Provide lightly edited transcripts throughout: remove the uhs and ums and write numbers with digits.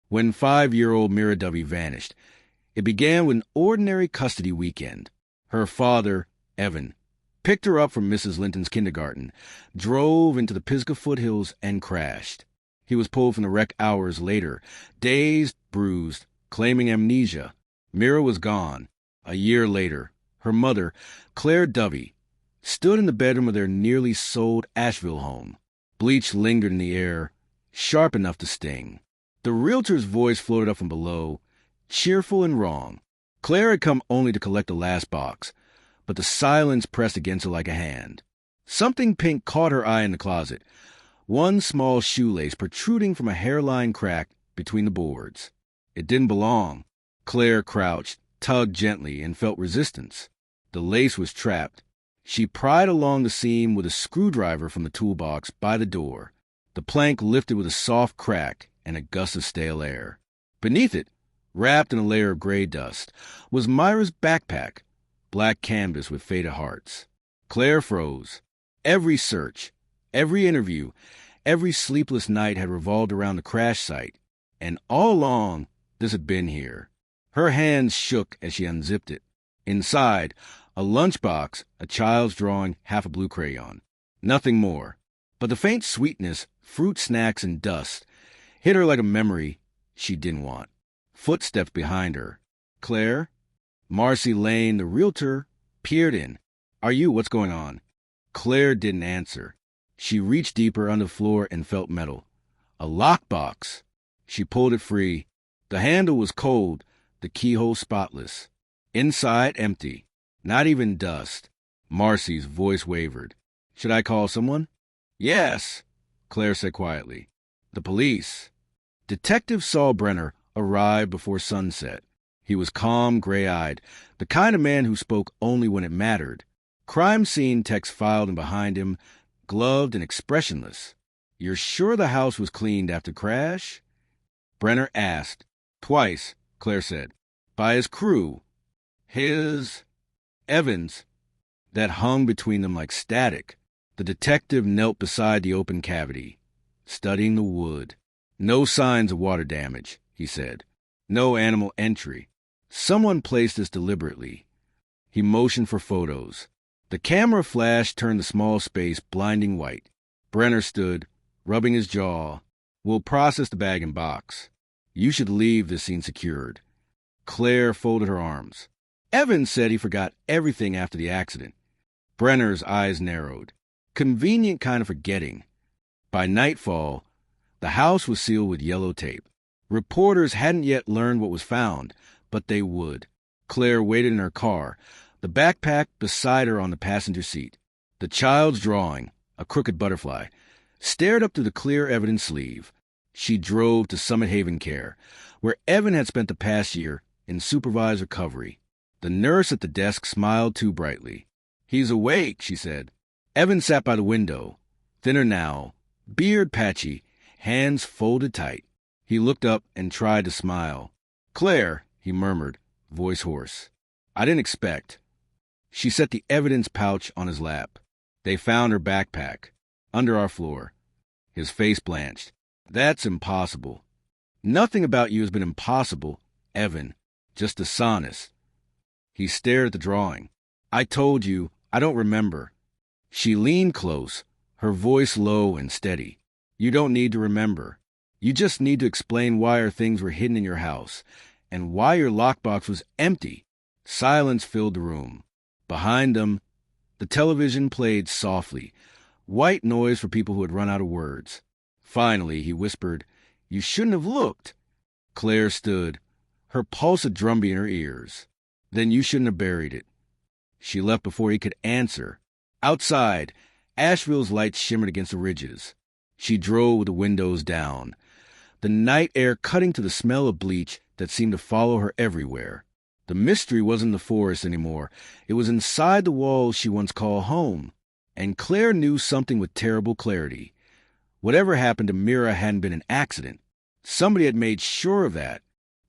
when 5-year-old Mira Dovey vanished. It began with an ordinary custody weekend. Her father, Evan, picked her up from Mrs. Linton's kindergarten, drove into the Pisgah foothills, and crashed. He was pulled from the wreck hours later, dazed, bruised, claiming amnesia. Mira was gone. A year later, her mother, Claire Dovey, stood in the bedroom of their nearly sold Asheville home. Bleach lingered in the air, sharp enough to sting. The realtor's voice floated up from below, cheerful and wrong. Claire had come only to collect the last box, but the silence pressed against her like a hand. Something pink caught her eye in the closet, one small shoelace protruding from a hairline crack between the boards. It didn't belong. Claire crouched, tugged gently, and felt resistance. The lace was trapped. She pried along the seam with a screwdriver from the toolbox by the door. The plank lifted with a soft crack and a gust of stale air. Beneath it, wrapped in a layer of gray dust, was Myra's backpack, black canvas with faded hearts. Claire froze. Every search, every interview, every sleepless night had revolved around the crash site, and all along this had been here. Her hands shook as she unzipped it. Inside, a lunchbox, a child's drawing, half a blue crayon. Nothing more. But the faint sweetness, fruit snacks, and dust hit her like a memory she didn't want. Footsteps behind her. Claire? Marcy Lane, the realtor, peered in. Are you? What's going on? Claire didn't answer. She reached deeper under the floor and felt metal. A lockbox. She pulled it free. The handle was cold, the keyhole spotless. Inside, empty. Not even dust. Marcy's voice wavered. Should I call someone? Yes, Claire said quietly. The police. Detective Saul Brenner arrived before sunset. He was calm, gray-eyed, the kind of man who spoke only when it mattered. Crime scene text filed in behind him, gloved and expressionless. You're sure the house was cleaned after crash? Brenner asked. Twice, Claire said. By his crew. His... Evans. That hung between them like static. The detective knelt beside the open cavity, studying the wood. No signs of water damage, he said. No animal entry. Someone placed this deliberately. He motioned for photos. The camera flash turned the small space blinding white. Brenner stood, rubbing his jaw. We'll process the bag and box. You should leave this scene secured. Claire folded her arms. Evans said he forgot everything after the accident. Brenner's eyes narrowed. Convenient kind of forgetting. By nightfall, the house was sealed with yellow tape. Reporters hadn't yet learned what was found, but they would. Claire waited in her car, the backpack beside her on the passenger seat. The child's drawing, a crooked butterfly, stared up through the clear evidence sleeve. She drove to Summit Haven Care, where Evan had spent the past year in supervised recovery. The nurse at the desk smiled too brightly. He's awake, she said. Evan sat by the window, thinner now, beard patchy, hands folded tight. He looked up and tried to smile. Claire, he murmured, voice hoarse. I didn't expect. She set the evidence pouch on his lap. They found her backpack, under our floor. His face blanched. That's impossible. Nothing about you has been impossible, Evan. Just dishonest. He stared at the drawing. I told you, I don't remember. She leaned close, her voice low and steady. You don't need to remember. You just need to explain why our things were hidden in your house, and why your lockbox was empty. Silence filled the room. Behind them, the television played softly, white noise for people who had run out of words. Finally, he whispered, You shouldn't have looked. Claire stood, her pulse a drumbeat in her ears. Then you shouldn't have buried it. She left before he could answer. Outside, Asheville's lights shimmered against the ridges. She drove with the windows down, the night air cutting to the smell of bleach that seemed to follow her everywhere. The mystery wasn't in the forest anymore. It was inside the walls she once called home. And Claire knew something with terrible clarity. Whatever happened to Mira hadn't been an accident. Somebody had made sure of that.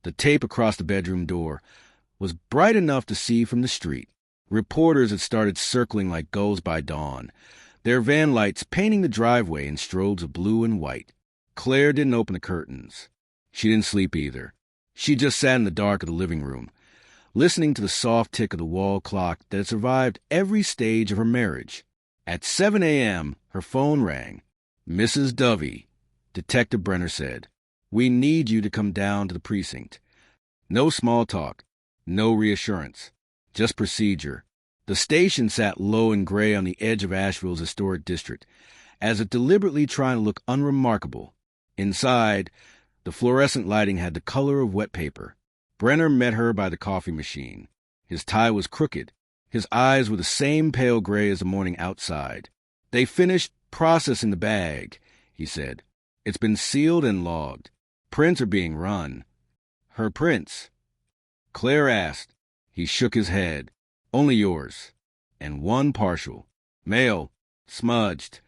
The tape across the bedroom door was bright enough to see from the street. Reporters had started circling like gulls by dawn, their van lights painting the driveway in strobes of blue and white. Claire didn't open the curtains. She didn't sleep either. She just sat in the dark of the living room, listening to the soft tick of the wall clock that had survived every stage of her marriage. At 7 a.m., her phone rang. "Mrs. Dovey," Detective Brenner said, "we need you to come down to the precinct." No small talk, no reassurance, just procedure. The station sat low and gray on the edge of Asheville's historic district, as if deliberately trying to look unremarkable. Inside, the fluorescent lighting had the color of wet paper. Brenner met her by the coffee machine. His tie was crooked. His eyes were the same pale gray as the morning outside. "They finished processing the bag," he said. "It's been sealed and logged. Prints are being run." "Her prints?" Claire asked. He shook his head. "Only yours. And one partial. Mail. Smudged."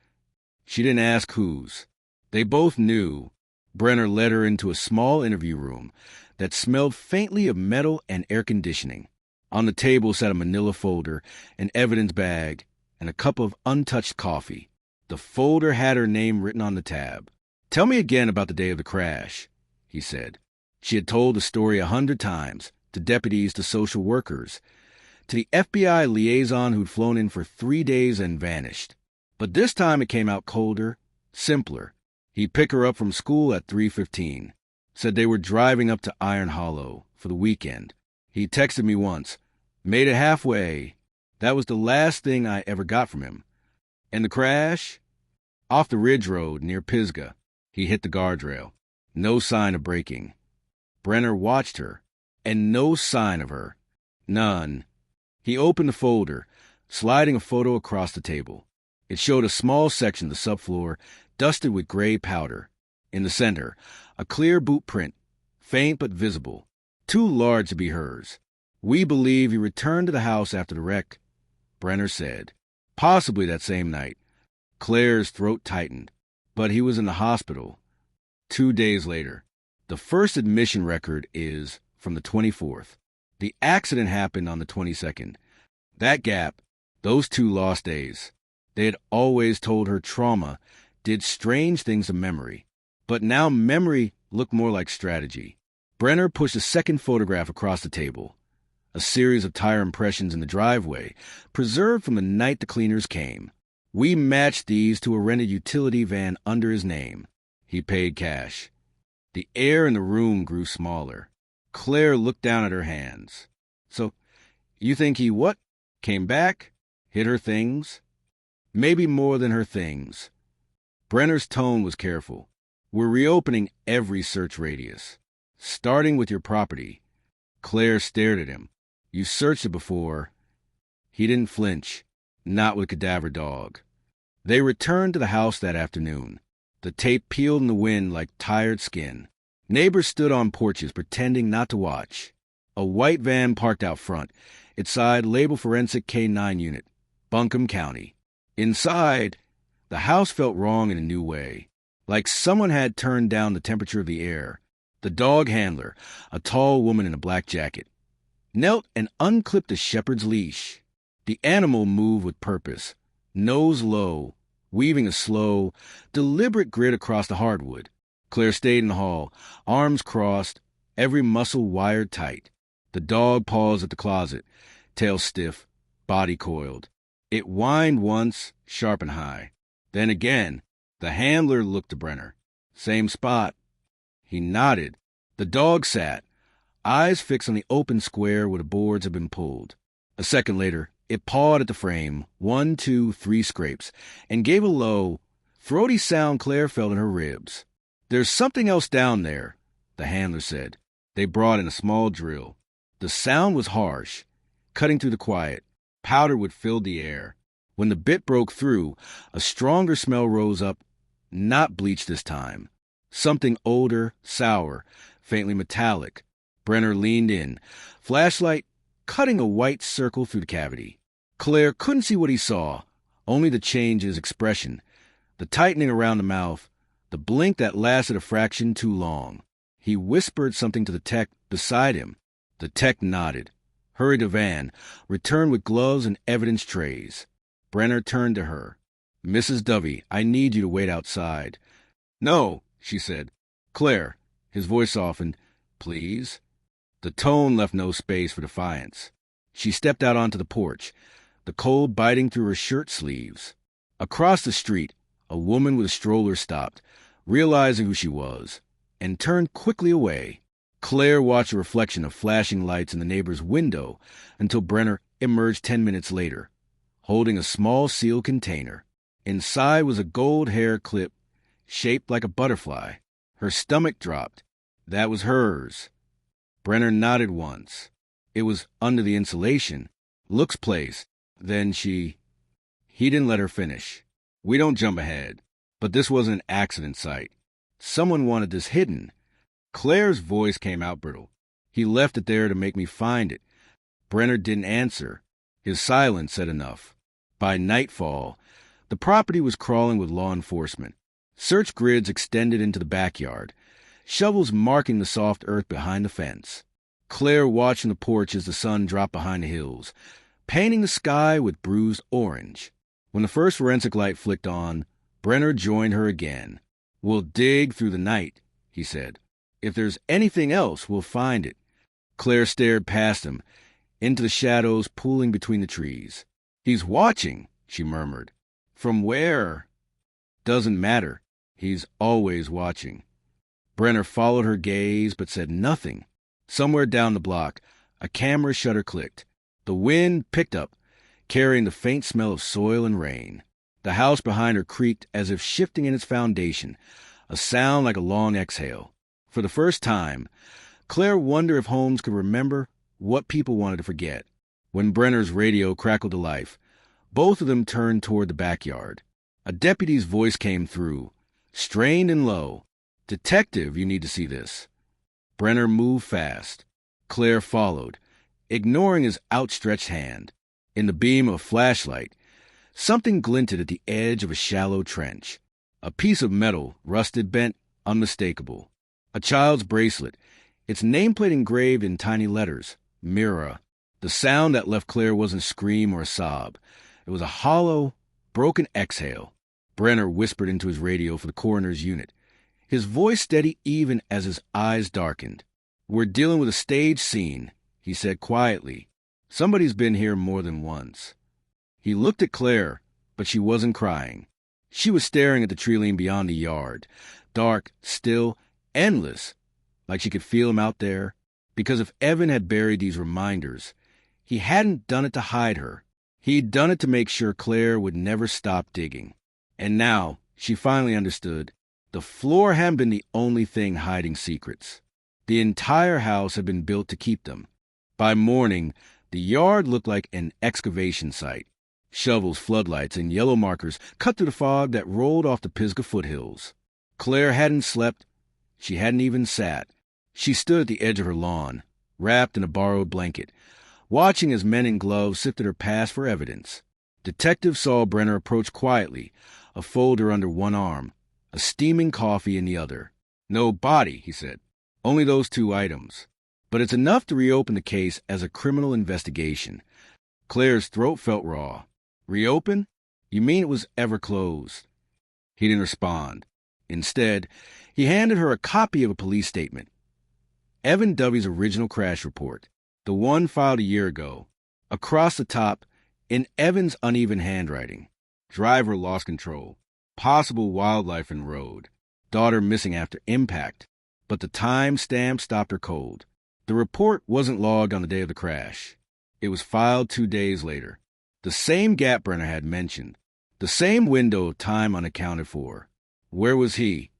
She didn't ask whose. They both knew. Brenner led her into a small interview room that smelled faintly of metal and air conditioning. On the table sat a manila folder, an evidence bag, and a cup of untouched coffee. The folder had her name written on the tab. "Tell me again about the day of the crash," he said. She had told the story 100 times, to deputies, to social workers, to the FBI liaison who'd flown in for 3 days and vanished. But this time it came out colder, simpler. He'd pick her up from school at 3:15. Said they were driving up to Iron Hollow for the weekend. He texted me once. "Made it halfway." That was the last thing I ever got from him. "And the crash?" "Off the Ridge Road near Pisgah." He hit the guardrail. No sign of braking. Brenner watched her, and no sign of her. None. He opened the folder, sliding a photo across the table. It showed a small section of the subfloor dusted with gray powder. In the center, a clear boot print, faint but visible, too large to be hers. "We believe he returned to the house after the wreck," Brenner said. "Possibly that same night." Claire's throat tightened. "But he was in the hospital 2 days later. The first admission record is from the 24th. The accident happened on the 22nd. That gap, those 2 lost days. They had always told her trauma did strange things to memory. But now memory looked more like strategy. Brenner pushed a second photograph across the table. A series of tire impressions in the driveway, preserved from the night the cleaners came. "We matched these to a rented utility van under his name." He paid cash. The air in the room grew smaller. Claire looked down at her hands. "So, you think he what? Came back? Hid her things?" "Maybe more than her things." Brenner's tone was careful. "We're reopening every search radius. Starting with your property." Claire stared at him. "You searched it before." He didn't flinch. Not with Cadaver Dog. They returned to the house that afternoon. The tape peeled in the wind like tired skin. Neighbors stood on porches pretending not to watch. A white van parked out front, its side labeled Forensic K-9 Unit, Buncombe County. Inside, the house felt wrong in a new way, like someone had turned down the temperature of the air. The dog handler, a tall woman in a black jacket, knelt and unclipped a shepherd's leash. The animal moved with purpose, nose low, weaving a slow, deliberate grid across the hardwood. Claire stayed in the hall, arms crossed, every muscle wired tight. The dog paused at the closet, tail stiff, body coiled. It whined once, sharp and high. Then again, the handler looked to Brenner. "Same spot." He nodded. The dog sat, eyes fixed on the open square where the boards had been pulled. A second later, it pawed at the frame, 1, 2, 3 scrapes, and gave a low, throaty sound Claire felt in her ribs. "There's something else down there," the handler said. They brought in a small drill. The sound was harsh, cutting through the quiet. Powder would fill the air. When the bit broke through, a stronger smell rose up, not bleach this time. Something older, sour, faintly metallic. Brenner leaned in, flashlight cutting a white circle through the cavity. Claire couldn't see what he saw, only the change in his expression, the tightening around the mouth, the blink that lasted a fraction too long. He whispered something to the tech beside him. The tech nodded, hurried the van, returned with gloves and evidence trays. Brenner turned to her. "Mrs. Dovey, I need you to wait outside." "No," she said. "Claire, His voice softened. Please? The tone left no space for defiance. She stepped out onto the porch, the cold biting through her shirt sleeves. Across the street, a woman with a stroller stopped, realizing who she was, and turned quickly away. Claire watched a reflection of flashing lights in the neighbor's window until Brenner emerged 10 minutes later, holding a small sealed container. Inside was a gold hair clip shaped like a butterfly. Her stomach dropped. That was hers. Brenner nodded once. It was under the insulation. Look's place. Then He didn't let her finish. We don't jump ahead. But this wasn't an accident site. Someone wanted this hidden. Claire's voice came out brittle. He left it there to make me find it. Brenner didn't answer. His silence said enough. By nightfall, the property was crawling with law enforcement. Search grids extended into the backyard, shovels marking the soft earth behind the fence. Claire watched from the porch as the sun dropped behind the hills, painting the sky with bruised orange. When the first forensic light flicked on, Brenner joined her again. We'll dig through the night, he said. If there's anything else, we'll find it. Claire stared past him, into the shadows pooling between the trees. He's watching, she murmured. From where? Doesn't matter. He's always watching. Brenner followed her gaze but said nothing. Somewhere down the block, a camera shutter clicked. The wind picked up, carrying the faint smell of soil and rain. The house behind her creaked as if shifting in its foundation, a sound like a long exhale. For the first time, Claire wondered if Holmes could remember what people wanted to forget. When Brenner's radio crackled to life, both of them turned toward the backyard. A deputy's voice came through, strained and low. Detective, you need to see this. Brenner moved fast. Claire followed, ignoring his outstretched hand. In the beam of a flashlight, something glinted at the edge of a shallow trench. A piece of metal, rusted, bent, unmistakable. A child's bracelet, its nameplate engraved in tiny letters, Mira. The sound that left Claire wasn't a scream or a sob. It was a hollow, broken exhale. Brenner whispered into his radio for the coroner's unit, his voice steady even as his eyes darkened. We're dealing with a staged scene, he said quietly. Somebody's been here more than once. He looked at Claire, but she wasn't crying. She was staring at the tree line beyond the yard, dark, still, endless, like she could feel him out there. Because if Evan had buried these reminders, he hadn't done it to hide her. He'd done it to make sure Claire would never stop digging. And now, she finally understood, the floor hadn't been the only thing hiding secrets. The entire house had been built to keep them. By morning, the yard looked like an excavation site. Shovels, floodlights, and yellow markers cut through the fog that rolled off the Pisgah foothills. Claire hadn't slept. She hadn't even sat. She stood at the edge of her lawn, wrapped in a borrowed blanket, watching as men in gloves sifted her past for evidence. Detectives saw Brenner approach quietly, a folder under one arm, a steaming coffee in the other. No body, he said. Only those 2 items. But it's enough to reopen the case as a criminal investigation. Claire's throat felt raw. Reopen? You mean it was ever closed? He didn't respond. Instead, he handed her a copy of a police statement. Evan Dovey's original crash report, the one filed a year ago. Across the top, in Evan's uneven handwriting, driver lost control, possible wildlife in road, daughter missing after impact, but the time stamp stopped her cold. The report wasn't logged on the day of the crash. It was filed 2 days later. The same gap Brenner had mentioned, the same window of time unaccounted for. Where was he?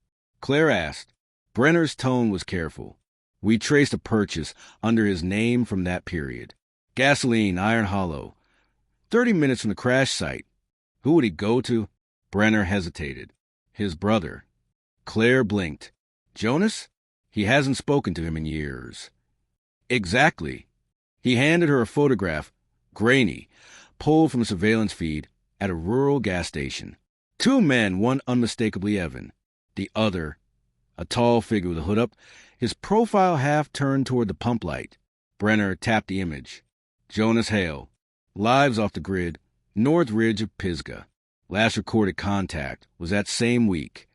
Claire asked. Brenner's tone was careful. We traced a purchase under his name from that period. Gasoline, Iron Hollow. 30 minutes from the crash site. Who would he go to? Brenner hesitated. His brother. Claire blinked. Jonas? He hasn't spoken to him in years. Exactly. He handed her a photograph, grainy, pulled from a surveillance feed at a rural gas station. 2 men, one unmistakably Evan. The other, a tall figure with a hood up, his profile half turned toward the pump light. Brenner tapped the image. Jonas Hale. Lives off the grid, North Ridge of Pisgah. Last recorded contact was that same week.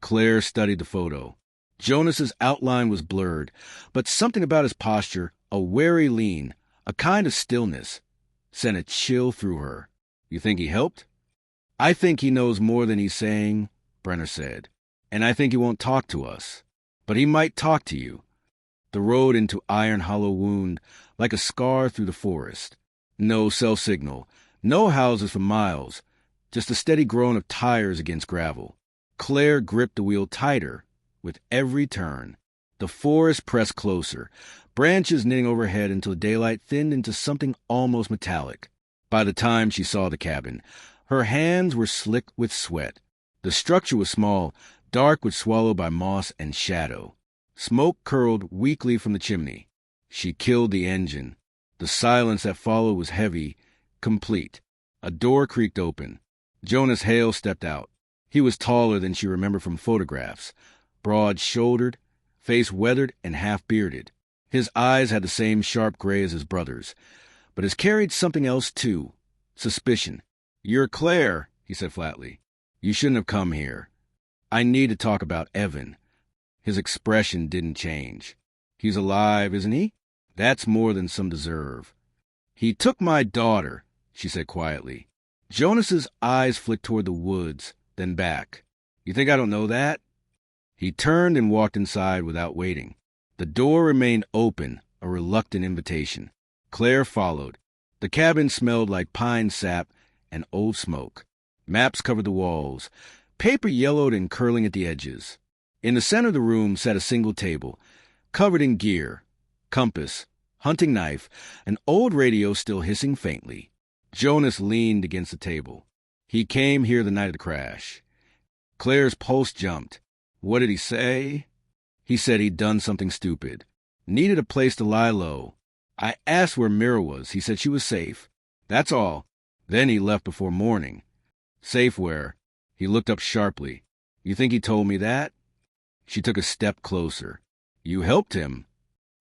Claire studied the photo. Jonas's outline was blurred, but something about his posture, a wary lean, a kind of stillness, sent a chill through her. You think he helped? I think he knows more than he's saying, Brenner said. And I think he won't talk to us. But he might talk to you. The road into Iron Hollow wound like a scar through the forest. No cell signal, no houses for miles, just a steady groan of tires against gravel. Claire gripped the wheel tighter with every turn. The forest pressed closer, branches knitting overhead until daylight thinned into something almost metallic. By the time she saw the cabin, her hands were slick with sweat. The structure was small, dark with swallowed by moss and shadow. Smoke curled weakly from the chimney. She killed the engine. The silence that followed was heavy, complete. A door creaked open. Jonas Hale stepped out. He was taller than she remembered from photographs, broad-shouldered, face weathered and half-bearded. His eyes had the same sharp gray as his brother's, but his carried something else too, suspicion. "You're Claire," he said flatly. "You shouldn't have come here. I need to talk about Evan." His expression didn't change. "He's alive, isn't he? That's more than some deserve." "He took my daughter," she said quietly. Jonas's eyes flicked toward the woods, then back. "You think I don't know that?" He turned and walked inside without waiting. The door remained open, a reluctant invitation. Claire followed. The cabin smelled like pine sap and old smoke. Maps covered the walls, paper yellowed and curling at the edges. In the center of the room sat a single table, covered in gear, compass, hunting knife, an old radio still hissing faintly. Jonas leaned against the table. "He came here the night of the crash." Claire's pulse jumped. "What did he say?" "He said he'd done something stupid. Needed a place to lie low. I asked where Mira was. He said she was safe. That's all. Then he left before morning." "Safe where?" He looked up sharply. "You think he told me that?" She took a step closer. "You helped him."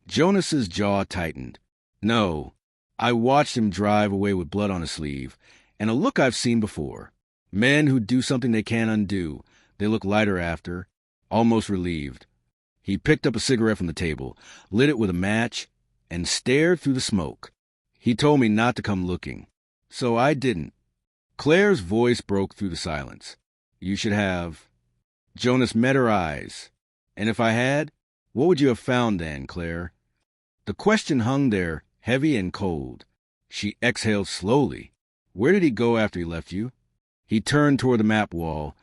Jonas's jaw tightened. "No. I watched him drive away with blood on his sleeve, and a look I've seen before. Men who do something they can't undo. They look lighter after, almost relieved." He picked up a cigarette from the table, lit it with a match, and stared through the smoke. "He told me not to come looking. So I didn't." Claire's voice broke through the silence. "You should have." Jonas met her eyes. "And if I had, what would you have found then, Claire?" The question hung there, heavy and cold. She exhaled slowly. "Where did he go after he left you?" He turned toward the map wall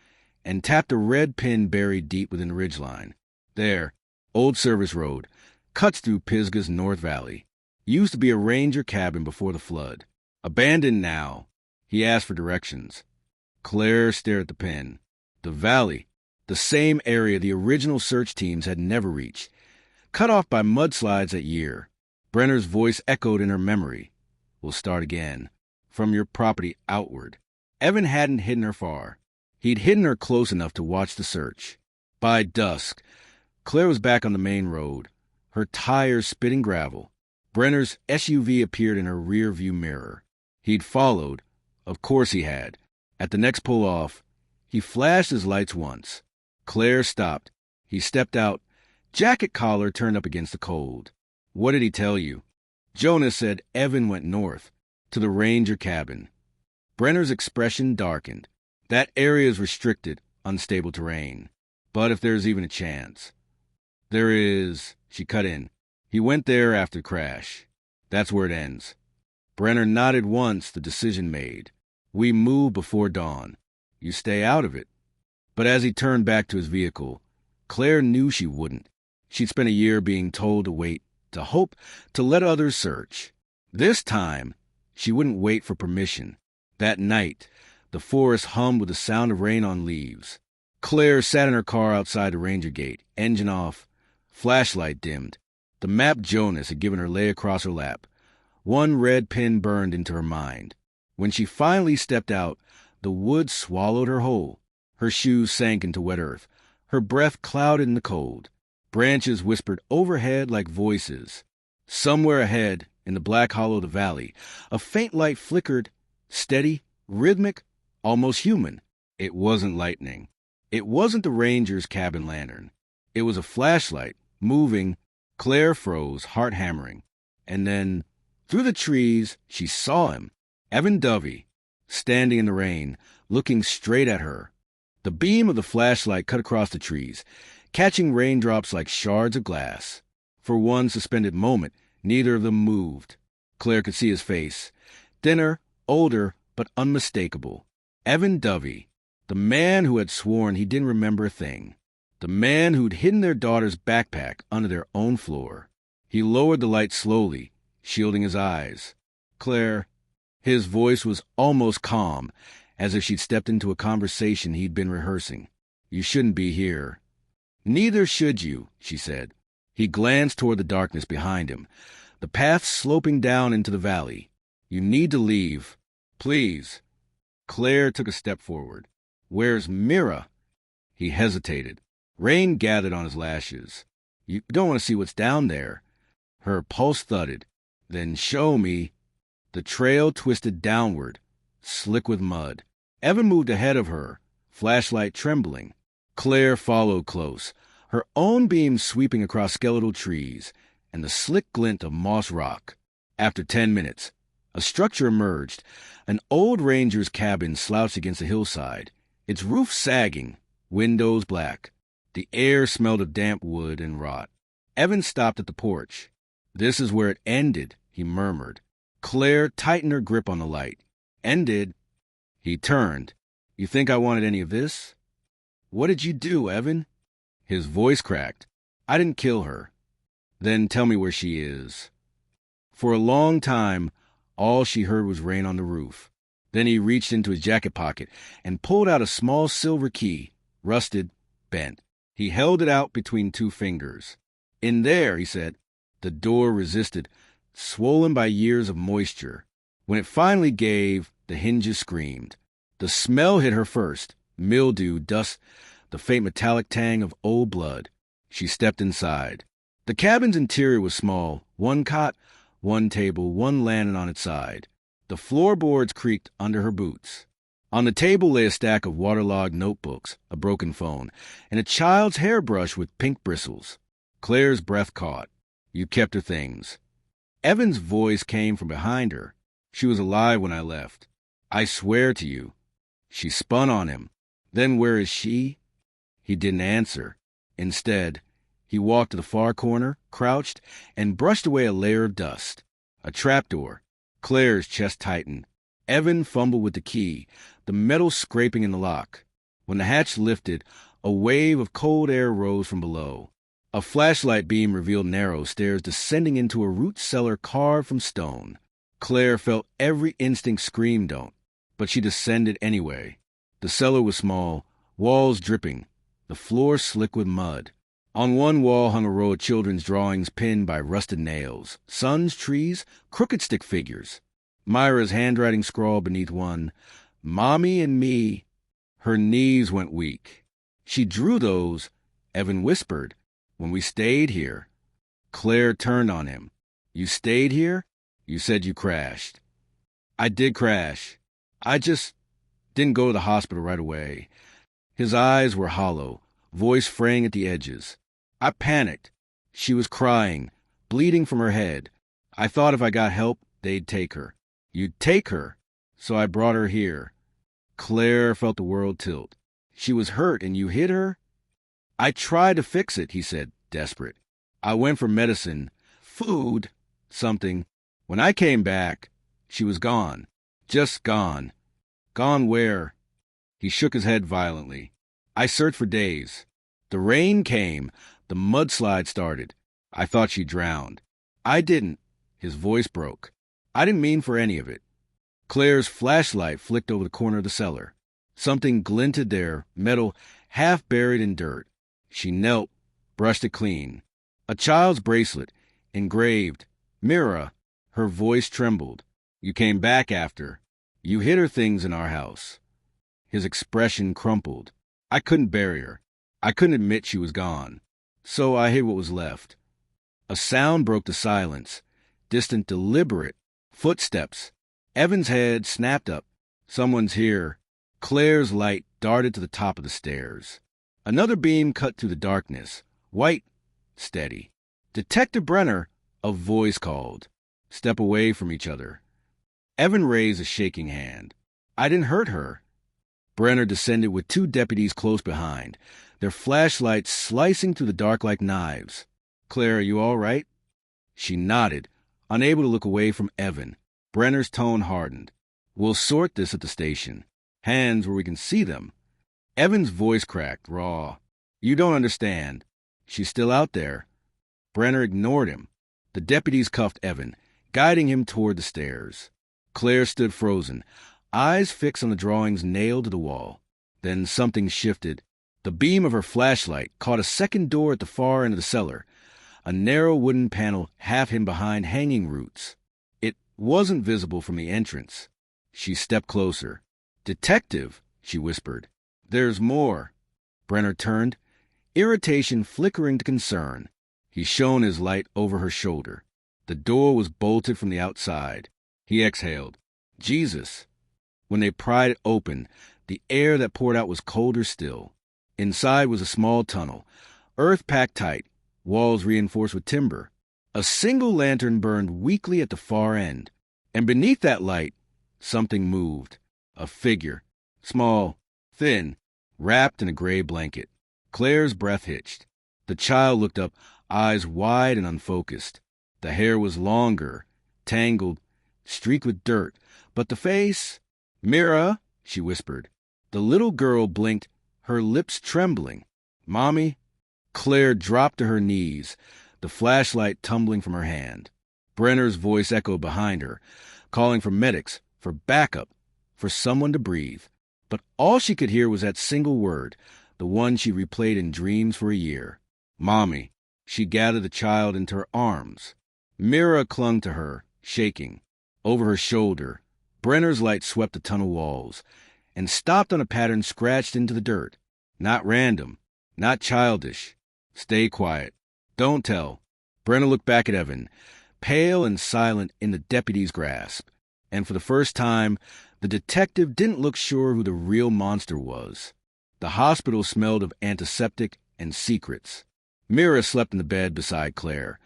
and tapped a red pin buried deep within the ridgeline. "There, old service road, cuts through Pisgah's North Valley. Used to be a ranger cabin before the flood. Abandoned now." He asked for directions. Claire stared at the pin. The valley, the same area the original search teams had never reached, cut off by mudslides that year. Brenner's voice echoed in her memory. "We'll start again. From your property outward." Evan hadn't hidden her far. He'd hidden her close enough to watch the search. By dusk, Claire was back on the main road, her tires spitting gravel. Brenner's SUV appeared in her rear-view mirror. He'd followed. Of course he had. At the next pull-off, he flashed his lights once. Claire stopped. He stepped out, jacket collar turned up against the cold. "What did he tell you?" Jonas said Evan went north, to the ranger cabin. Brenner's expression darkened. "That area is restricted, unstable terrain. But if there's even a chance." "There is," she cut in. "He went there after the crash. That's where it ends." Brenner nodded once, the decision made. "We move before dawn. You stay out of it." But as he turned back to his vehicle, Claire knew she wouldn't. She'd spent a year being told to wait, to hope, to let others search. This time, she wouldn't wait for permission. That night, the forest hummed with the sound of rain on leaves. Claire sat in her car outside the ranger gate, engine off, flashlight dimmed. The map Jonas had given her lay across her lap. One red pin burned into her mind. When she finally stepped out, the woods swallowed her whole. Her shoes sank into wet earth. Her breath clouded in the cold. Branches whispered overhead like voices. Somewhere ahead, in the black hollow of the valley, a faint light flickered, steady, rhythmic, almost human. It wasn't lightning. It wasn't the ranger's cabin lantern. It was a flashlight, moving. Claire froze, heart hammering. And then, through the trees, she saw him, Evan Dovey, standing in the rain, looking straight at her. The beam of the flashlight cut across the trees, catching raindrops like shards of glass. For one suspended moment, neither of them moved. Claire could see his face, thinner, older, but unmistakable. Evan Dovey, the man who had sworn he didn't remember a thing. The man who'd hidden their daughter's backpack under their own floor. He lowered the light slowly, shielding his eyes. Claire, his voice was almost calm, as if she'd stepped into a conversation he'd been rehearsing. You shouldn't be here. Neither should you, she said. He glanced toward the darkness behind him, the path sloping down into the valley. You need to leave. Please. Claire took a step forward. Where's Mira? He hesitated. Rain gathered on his lashes. You don't want to see what's down there. Her pulse thudded. Then show me. The trail twisted downward, slick with mud. Evan moved ahead of her, flashlight trembling. Claire followed close, her own beam sweeping across skeletal trees and the slick glint of moss rock. After 10 minutes, a structure emerged, an old ranger's cabin slouched against the hillside, its roof sagging, windows black. The air smelled of damp wood and rot. Evan stopped at the porch. This is where it ended, he murmured. Claire tightened her grip on the light. Ended? He turned. You think I wanted any of this? What did you do, Evan? His voice cracked. I didn't kill her. Then tell me where she is. For a long time, all she heard was rain on the roof. Then he reached into his jacket pocket and pulled out a small silver key, rusted, bent. He held it out between 2 fingers. In there, he said. The door resisted, swollen by years of moisture. When it finally gave, the hinges screamed. The smell hit her first. Mildew, dust, the faint metallic tang of old blood. She stepped inside. The cabin's interior was small. 1 cot, 1 table, 1 lantern on its side. The floorboards creaked under her boots. On the table lay a stack of waterlogged notebooks, a broken phone, and a child's hairbrush with pink bristles. Claire's breath caught. You kept her things. Evan's voice came from behind her. She was alive when I left. I swear to you. She spun on him. Then where is she? He didn't answer. Instead, he walked to the far corner, crouched, and brushed away a layer of dust. A trapdoor. Claire's chest tightened. Evan fumbled with the key, the metal scraping in the lock. When the hatch lifted, a wave of cold air rose from below. A flashlight beam revealed narrow stairs descending into a root cellar carved from stone. Claire felt every instinct scream don't, but she descended anyway. The cellar was small, walls dripping, the floor slick with mud. On one wall hung a row of children's drawings pinned by rusted nails, suns, trees, crooked stick figures. Myra's handwriting scrawled beneath one, Mommy and me. Her knees went weak. She drew those, Evan whispered, when we stayed here. Claire turned on him. You stayed here? You said you crashed. I did crash. I just didn't go to the hospital right away. His eyes were hollow, voice fraying at the edges. I panicked. She was crying, bleeding from her head. I thought if I got help, they'd take her. You'd take her. So I brought her here. Claire felt the world tilt. She was hurt and you hid her? I tried to fix it, he said, desperate. I went for medicine, food, something. When I came back, she was gone. Just gone. Gone where? He shook his head violently. I searched for days. The rain came. The mudslide started. I thought she drowned. I didn't. His voice broke. I didn't mean for any of it. Claire's flashlight flicked over the corner of the cellar. Something glinted there, metal half buried in dirt. She knelt, brushed it clean. A child's bracelet, engraved. Mira. Her voice trembled. You came back after. You hid her things in our house. His expression crumpled. I couldn't bury her. I couldn't admit she was gone. So I hid what was left. A sound broke the silence. Distant, deliberate. Footsteps. Evan's head snapped up. Someone's here. Claire's light darted to the top of the stairs. Another beam cut through the darkness. White, steady. Detective Brenner, a voice called. Step away from each other. Evan raised a shaking hand. I didn't hurt her. Brenner descended with 2 deputies close behind, their flashlights slicing through the dark like knives. Claire, are you all right? She nodded, unable to look away from Evan. Brenner's tone hardened. We'll sort this at the station. Hands where we can see them. Evan's voice cracked, raw. You don't understand. She's still out there. Brenner ignored him. The deputies cuffed Evan, guiding him toward the stairs. Claire stood frozen, eyes fixed on the drawings nailed to the wall. Then something shifted. The beam of her flashlight caught a second door at the far end of the cellar, a narrow wooden panel half hidden behind hanging roots. It wasn't visible from the entrance. She stepped closer. Detective, she whispered. There's more. Brenner turned, irritation flickering to concern. He shone his light over her shoulder. The door was bolted from the outside. He exhaled. Jesus. When they pried it open, the air that poured out was colder still. Inside was a small tunnel, earth packed tight, walls reinforced with timber. A single lantern burned weakly at the far end, and beneath that light, something moved. A figure, small, thin, wrapped in a gray blanket. Claire's breath hitched. The child looked up, eyes wide and unfocused. The hair was longer, tangled, streaked with dirt, but the face... Mira, she whispered. The little girl blinked, her lips trembling. Mommy? Claire dropped to her knees, the flashlight tumbling from her hand. Brenner's voice echoed behind her, calling for medics, for backup, for someone to breathe. But all she could hear was that single word, the one she replayed in dreams for a year. Mommy. She gathered the child into her arms. Mira clung to her, shaking. Over her shoulder, Brenner's light swept the tunnel walls and stopped on a pattern scratched into the dirt. Not random, not childish. Stay quiet. Don't tell. Brenner looked back at Evan, pale and silent in the deputy's grasp. And for the first time, the detective didn't look sure who the real monster was. The hospital smelled of antiseptic and secrets. Mira slept in the bed beside Claire,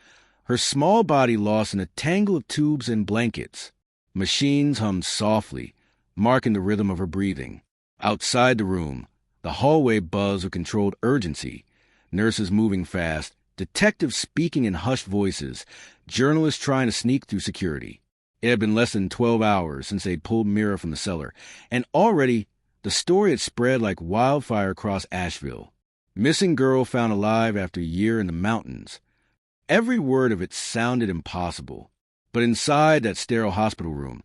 her small body lost in a tangle of tubes and blankets. Machines hummed softly, marking the rhythm of her breathing. Outside the room, the hallway buzzed with controlled urgency. Nurses moving fast, detectives speaking in hushed voices, journalists trying to sneak through security. It had been less than 12 hours since they'd pulled Mira from the cellar, and already the story had spread like wildfire across Asheville. Missing girl found alive after a year in the mountains. Every word of it sounded impossible. But inside that sterile hospital room,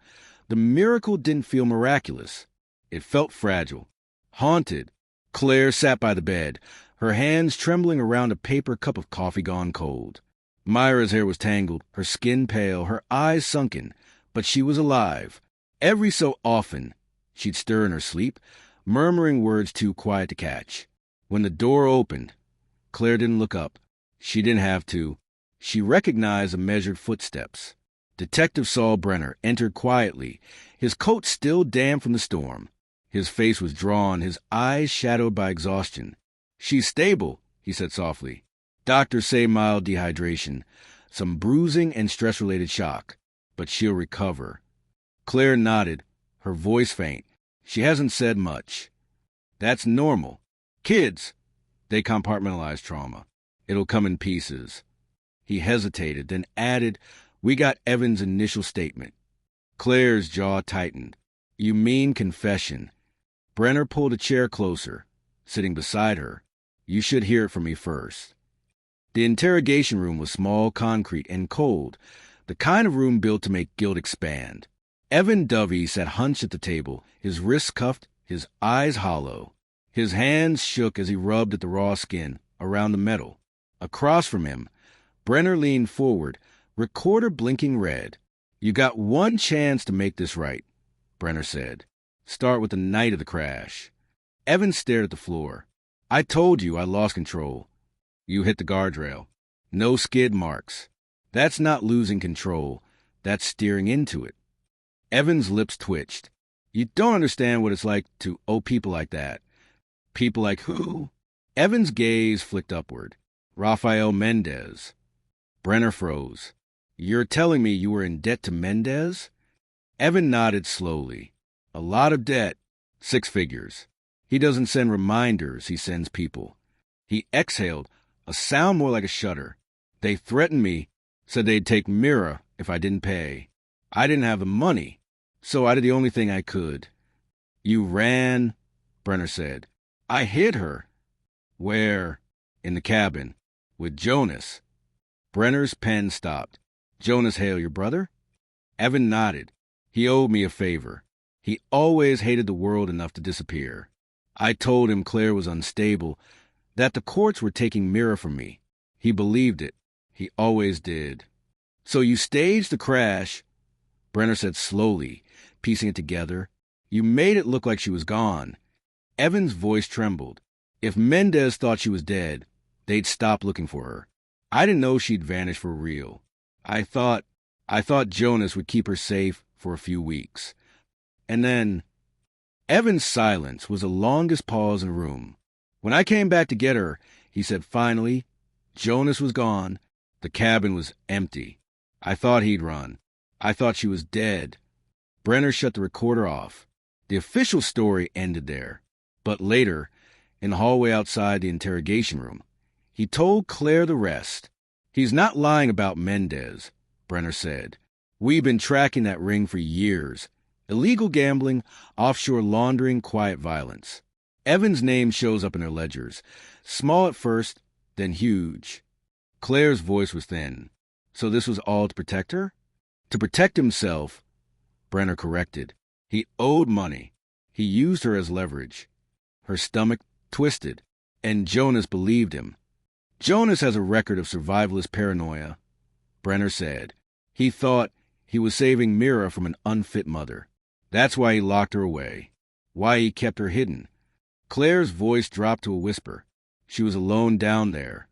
the miracle didn't feel miraculous. It felt fragile, haunted. Claire sat by the bed, her hands trembling around a paper cup of coffee gone cold. Myra's hair was tangled, her skin pale, her eyes sunken, but she was alive. Every so often, she'd stir in her sleep, murmuring words too quiet to catch. When the door opened, Claire didn't look up. She didn't have to. She recognized the measured footsteps. Detective Saul Brenner entered quietly, his coat still damp from the storm. His face was drawn, his eyes shadowed by exhaustion. She's stable, he said softly. Doctors say mild dehydration, some bruising and stress-related shock, but she'll recover. Claire nodded, her voice faint. She hasn't said much. That's normal. Kids, they compartmentalize trauma. It'll come in pieces. He hesitated, then added, we got Evan's initial statement. Claire's jaw tightened. You mean confession. Brenner pulled a chair closer, sitting beside her. You should hear it from me first. The interrogation room was small, concrete, and cold, the kind of room built to make guilt expand. Evan Dovey sat hunched at the table, his wrists cuffed, his eyes hollow. His hands shook as he rubbed at the raw skin around the metal. Across from him, Brenner leaned forward, recorder blinking red. You got one chance to make this right, Brenner said. Start with the night of the crash. Evan stared at the floor. I told you I lost control. You hit the guardrail. No skid marks. That's not losing control. That's steering into it. Evan's lips twitched. You don't understand what it's like to owe people like that. People like who? Evan's gaze flicked upward. Rafael Mendez. Brenner froze. You're telling me you were in debt to Mendez? Evan nodded slowly. A lot of debt. 6 figures. He doesn't send reminders, he sends people. He exhaled, a sound more like a shudder. They threatened me, said they'd take Mira if I didn't pay. I didn't have the money, so I did the only thing I could. You ran, Brenner said. I hid her. Where? In the cabin. With Jonas. Brenner's pen stopped. Jonas Hale, your brother? Evan nodded. He owed me a favor. He always hated the world enough to disappear. I told him Claire was unstable, that the courts were taking Mira from me. He believed it. He always did. So you staged the crash, Brenner said slowly, piecing it together. You made it look like she was gone. Evan's voice trembled. If Mendez thought she was dead, they'd stop looking for her. I didn't know she'd vanished for real. I thought Jonas would keep her safe for a few weeks. And then, Evan's silence was the longest pause in the room. When I came back to get her, he said finally, Jonas was gone. The cabin was empty. I thought he'd run. I thought she was dead. Brenner shut the recorder off. The official story ended there. But later, in the hallway outside the interrogation room, he told Claire the rest. He's not lying about Mendez, Brenner said. We've been tracking that ring for years. Illegal gambling, offshore laundering, quiet violence. Evan's name shows up in their ledgers. Small at first, then huge. Claire's voice was thin. So this was all to protect her? To protect himself, Brenner corrected. He owed money. He used her as leverage. Her stomach twisted, and Jonas believed him. Jonas has a record of survivalist paranoia, Brenner said. He thought he was saving Mira from an unfit mother. That's why he locked her away. Why he kept her hidden. Claire's voice dropped to a whisper. She was alone down there.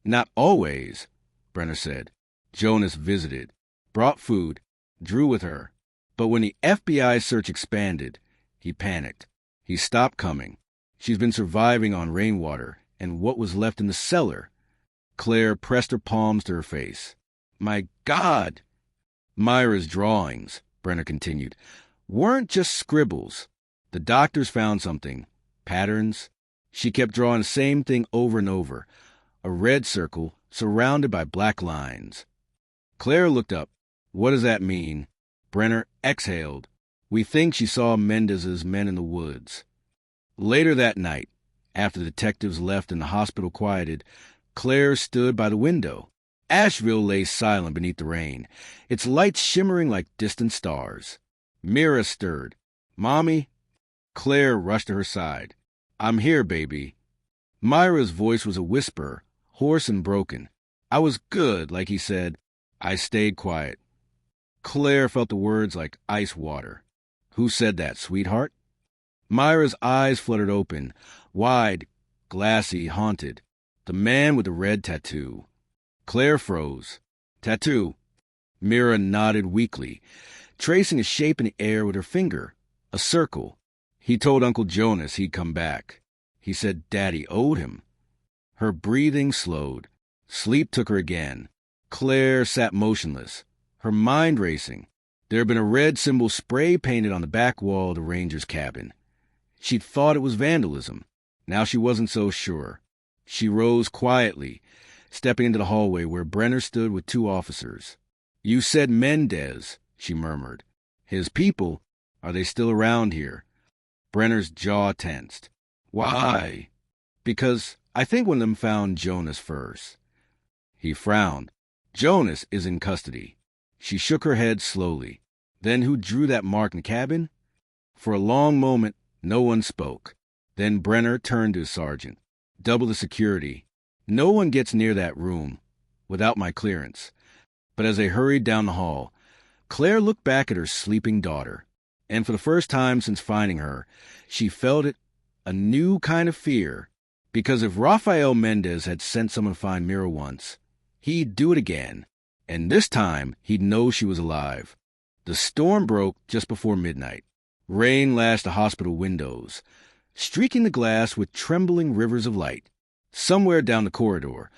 Not always, Brenner said. Jonas visited, brought food, drew with her. But when the FBI search expanded, he panicked. He stopped coming. She's been surviving on rainwater and what was left in the cellar. Claire pressed her palms to her face. My God! Myra's drawings, Brenner continued, weren't just scribbles. The doctors found something. Patterns. She kept drawing the same thing over and over. A red circle surrounded by black lines. Claire looked up. What does that mean? Brenner exhaled. We think she saw Mendez's men in the woods. Later that night, after the detectives left and the hospital quieted, Claire stood by the window. Asheville lay silent beneath the rain, its lights shimmering like distant stars. Mira stirred. Mommy? Claire rushed to her side. I'm here, baby. Myra's voice was a whisper, hoarse and broken. I was good, like he said. I stayed quiet. Claire felt the words like ice water. Who said that, sweetheart? Myra's eyes fluttered open, wide, glassy, haunted. The man with the red tattoo. Claire froze. Tattoo. Mira nodded weakly, tracing a shape in the air with her finger. A circle. He told Uncle Jonas he'd come back. He said Daddy owed him. Her breathing slowed. Sleep took her again. Claire sat motionless, her mind racing. There had been a red symbol spray-painted on the back wall of the ranger's cabin. She'd thought it was vandalism. Now she wasn't so sure. She rose quietly, stepping into the hallway where Brenner stood with 2 officers. You said Mendez, she murmured. His people, are they still around here? Brenner's jaw tensed. Why? Because I think one of them found Jonas first. He frowned. Jonas is in custody. She shook her head slowly. Then who drew that mark in the cabin? For a long moment, no one spoke. Then Brenner turned to his sergeant. Double the security. No one gets near that room without my clearance. But as they hurried down the hall, Claire looked back at her sleeping daughter. And for the first time since finding her, she felt it, a new kind of fear. Because if Rafael Mendez had sent someone to find Mira once, he'd do it again. And this time, he'd know she was alive. The storm broke just before midnight. Rain lashed the hospital windows, streaking the glass with trembling rivers of light. Somewhere down the corridor,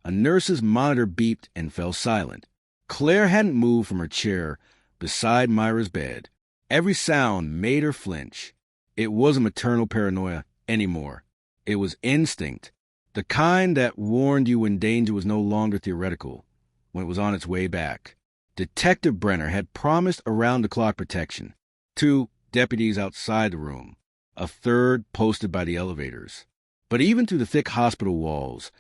A nurse's monitor beeped and fell silent. Claire hadn't moved from her chair beside Myra's bed. Every sound made her flinch. It wasn't maternal paranoia anymore. It was instinct, the kind that warned you when danger was no longer theoretical, when it was on its way back. Detective Brenner had promised around-the-clock protection. 2 deputies outside the room, a third posted by the elevators. But even through the thick hospital walls,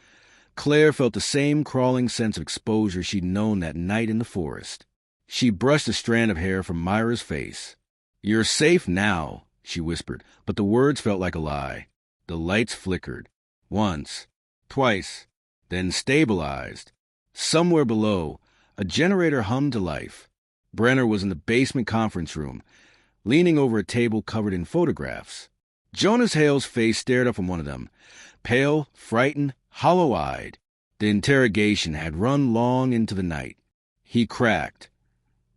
Claire felt the same crawling sense of exposure she'd known that night in the forest. She brushed a strand of hair from Myra's face. "You're safe now," she whispered, but the words felt like a lie. The lights flickered. Once, twice, then stabilized. Somewhere below, a generator hummed to life. Brenner was in the basement conference room, leaning over a table covered in photographs. Jonas Hale's face stared up from one of them, pale, frightened, hollow-eyed. The interrogation had run long into the night. He cracked.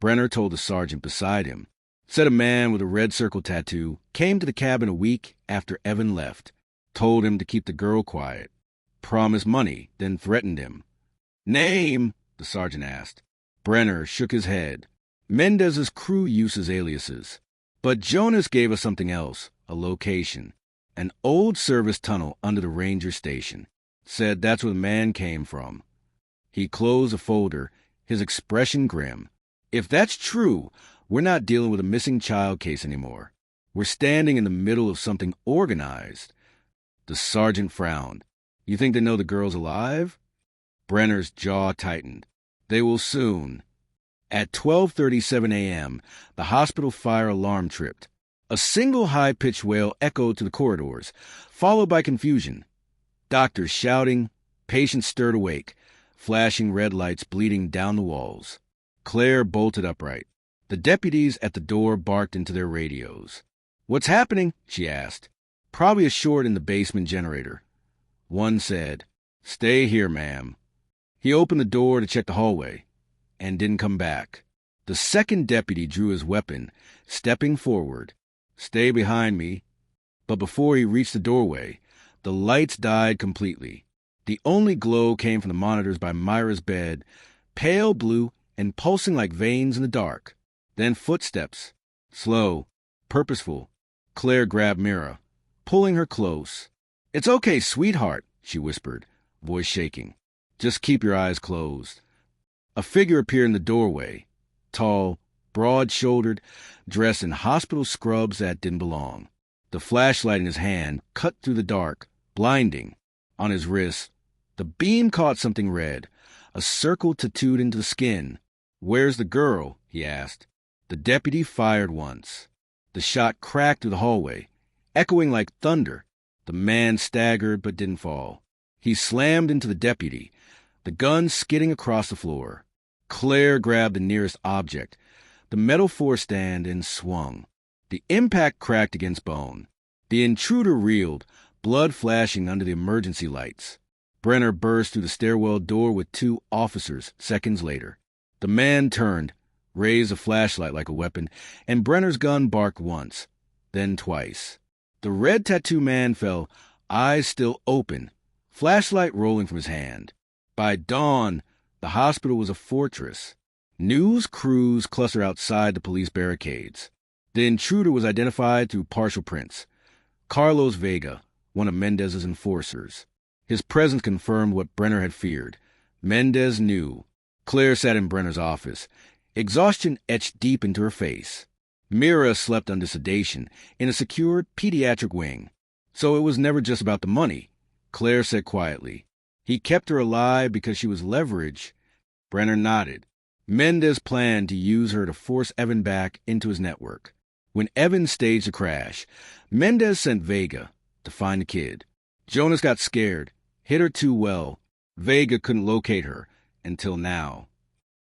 Brenner told the sergeant beside him. Said a man with a red circle tattoo came to the cabin a week after Evan left. Told him to keep the girl quiet. Promised money, then threatened him. "Name?" the sergeant asked. Brenner shook his head. Mendez's crew uses aliases. But Jonas gave us something else, a location. An old service tunnel under the ranger station. Said that's where the man came from. He closed a folder, his expression grim. If that's true, we're not dealing with a missing child case anymore. We're standing in the middle of something organized. The sergeant frowned. You think they know the girl's alive? Brenner's jaw tightened. They will soon. At 12:37 a.m., the hospital fire alarm tripped. A single high-pitched wail echoed to the corridors, followed by confusion. Doctors shouting, patients stirred awake, flashing red lights bleeding down the walls. Claire bolted upright. The deputies at the door barked into their radios. "What's happening?" she asked. "Probably a short in the basement generator." One said, "Stay here, ma'am." He opened the door to check the hallway, and didn't come back. The second deputy drew his weapon, stepping forward. "Stay behind me." But before he reached the doorway, the lights died completely. The only glow came from the monitors by Myra's bed, pale blue and pulsing like veins in the dark. Then footsteps, slow, purposeful. Claire grabbed Mira, pulling her close. "It's okay, sweetheart," she whispered, voice shaking. "Just keep your eyes closed." A figure appeared in the doorway, tall, broad-shouldered, dressed in hospital scrubs that didn't belong. The flashlight in his hand cut through the dark, blinding. On his wrist, the beam caught something red, a circle tattooed into the skin. "Where's the girl?" he asked. The deputy fired once. The shot cracked through the hallway, echoing like thunder. The man staggered but didn't fall. He slammed into the deputy, the gun skidding across the floor. Claire grabbed the nearest object, the metal forestand, and swung. The impact cracked against bone. The intruder reeled, blood flashing under the emergency lights. Brenner burst through the stairwell door with 2 officers seconds later. The man turned, raised a flashlight like a weapon, and Brenner's gun barked once, then twice. The red tattoo man fell, eyes still open, flashlight rolling from his hand. By dawn, the hospital was a fortress. News crews clustered outside the police barricades. The intruder was identified through partial prints. Carlos Vega, one of Mendez's enforcers. His presence confirmed what Brenner had feared. Mendez knew. Claire sat in Brenner's office, exhaustion etched deep into her face. Mira slept under sedation in a secured pediatric wing. So it was never just about the money, Claire said quietly. He kept her alive because she was leverage. Brenner nodded. Mendez planned to use her to force Evan back into his network. When Evan staged a crash, Mendez sent Vega to find the kid. Jonas got scared, hit her too well. Vega couldn't locate her until now.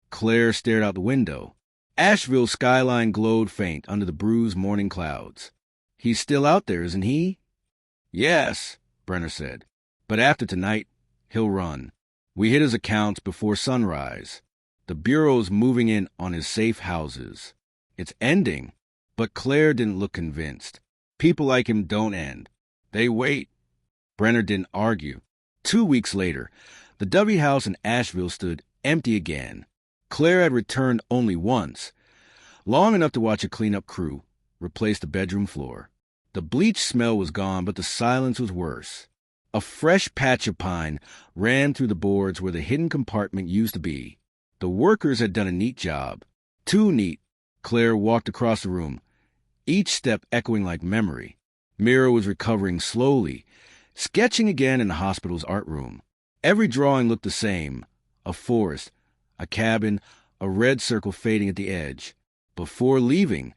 Claire stared out the window. Asheville's skyline glowed faint under the bruised morning clouds. "He's still out there, isn't he?" "Yes," Brenner said. "But after tonight, he'll run. We hit his accounts before sunrise. The Bureau's moving in on his safe houses. It's ending." But Claire didn't look convinced. People like him don't end. They wait. Brenner didn't argue. 2 weeks later, The W house in Asheville stood empty again. Claire had returned only once, long enough to watch a cleanup crew replace the bedroom floor. The bleach smell was gone, but the silence was worse. A fresh patch of pine ran through the boards where the hidden compartment used to be. The workers had done a neat job. Too neat. Claire walked across the room, each step echoing like memory. Mira was recovering slowly, sketching again in the hospital's art room. Every drawing looked the same: a forest, a cabin, a red circle fading at the edge. Before leaving,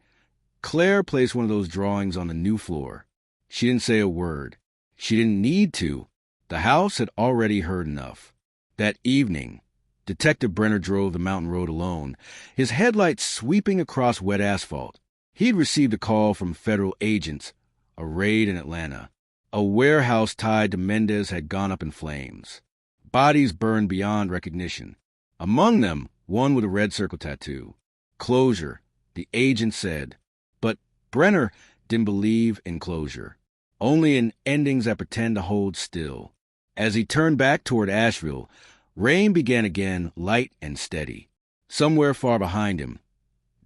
Claire placed one of those drawings on the new floor. She didn't say a word. She didn't need to. The house had already heard enough. That evening, Detective Brenner drove the mountain road alone, his headlights sweeping across wet asphalt. He'd received a call from federal agents, a raid in Atlanta. A warehouse tied to Mendez had gone up in flames. Bodies burned beyond recognition. Among them, one with a red circle tattoo. Closure, the agent said. But Brenner didn't believe in closure, only in endings that pretend to hold still. As he turned back toward Asheville, rain began again, light and steady. Somewhere far behind him,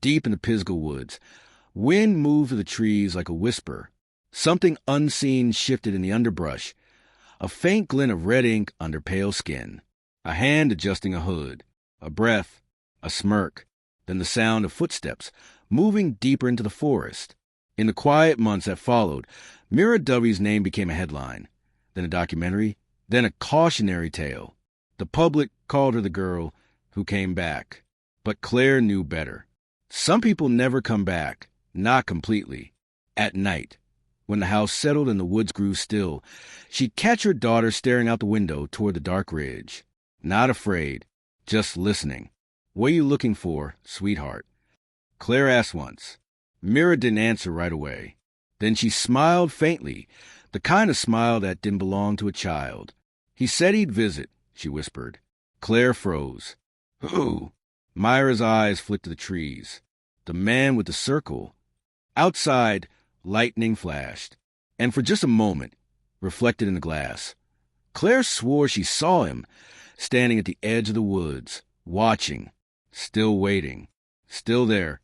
deep in the Pisgah woods, wind moved through the trees like a whisper. Something unseen shifted in the underbrush, a faint glint of red ink under pale skin, a hand adjusting a hood, a breath, a smirk, then the sound of footsteps moving deeper into the forest. In the quiet months that followed, Mira Dovey's name became a headline, then a documentary, then a cautionary tale. The public called her the girl who came back. But Claire knew better. Some people never come back, not completely. At night, when the house settled and the woods grew still, she'd catch her daughter staring out the window toward the dark ridge. Not afraid, just listening. "What are you looking for, sweetheart?" Claire asked once. Mira didn't answer right away. Then she smiled faintly, the kind of smile that didn't belong to a child. "He said he'd visit," she whispered. Claire froze. "Who?" Myra's eyes flicked to the trees. "The man with the circle." Outside, lightning flashed, and for just a moment, reflected in the glass, Claire swore she saw him, standing at the edge of the woods, watching, still waiting, still there,